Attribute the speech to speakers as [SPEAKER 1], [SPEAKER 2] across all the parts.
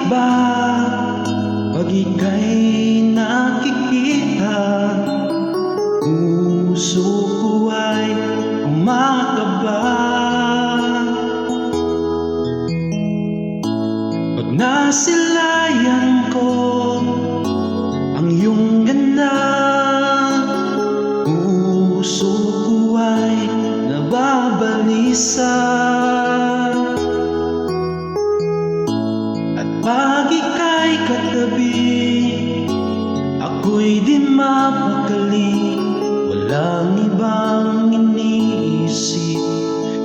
[SPEAKER 1] ba pag ika'y nakikita, puso ko ay kumakaba? Pag nasilayan ko ang iyong ganda, puso ko ay nababalisa. At pag ika'y katabi, ako'y di mapakali. Walang ibang iniisip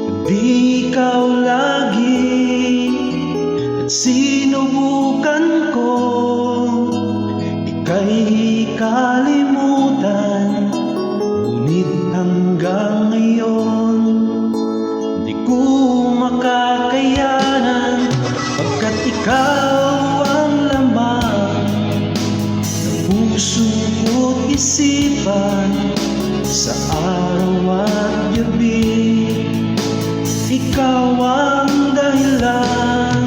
[SPEAKER 1] kundi ikaw lagi. At sinubukan ko ika'y kalimutan, ngunit hanggang ngayon di ko makakayanan, pagkat ikaw ang laman ng puso ko't isipan. Sa araw at gabi, ikaw ang dahilan.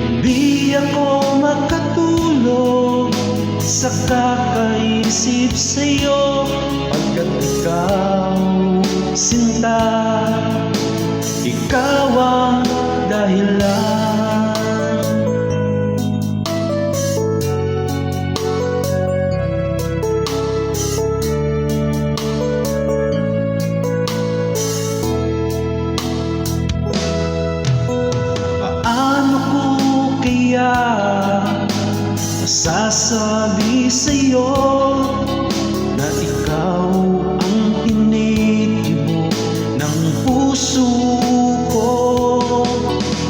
[SPEAKER 1] Hindi ako makatulog sa kakaisip sa'yo, pagkat ikaw, sinta, ikaw ang dahilan. Masasabi sa'yo na ikaw ang tinitibok ng puso ko.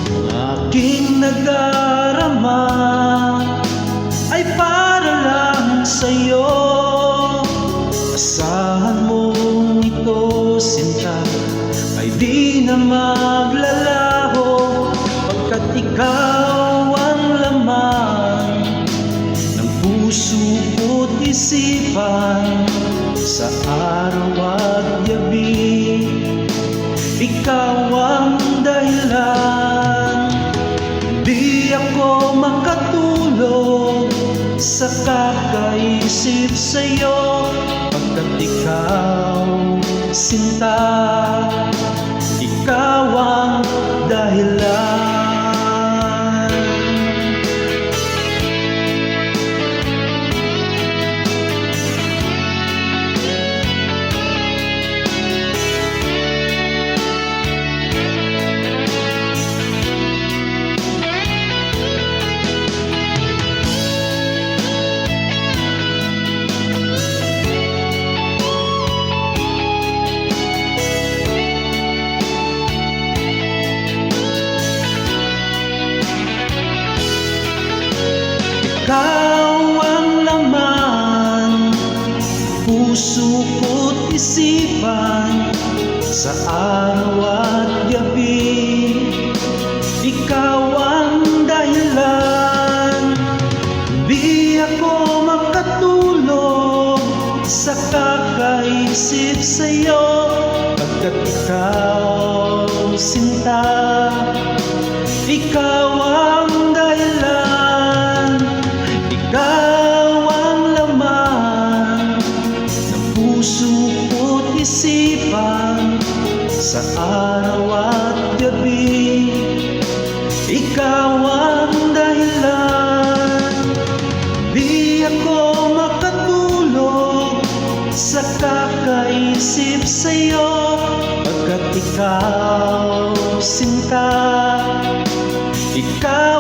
[SPEAKER 1] Ang aking nadarama ay para lang sa'yo. Asahan mong ito, sinta, ay di na maglalaho, pagkat ikaw ang laman ng puso ko't isipan. Sa araw at gabi, ikaw ang dahilan. Di ako makatulog sa kakaisip sa'yo, pagkat ikaw, sinta, ikaw ang dahilan. Ikaw ang laman, puso ko't isipan. Sa araw at gabi, ikaw ang dahilan. Hindi ako makatulog sa kakaisip sa'yo, pagkat ikaw, sinta, ikaw ang dahilan. Ikaw ang laman ng puso ko't isipan. Sa araw at gabi, ikaw ang dahilan. Di ako makatulog sa kakaisip sa'yo, pagkat ikaw, sinta, ikaw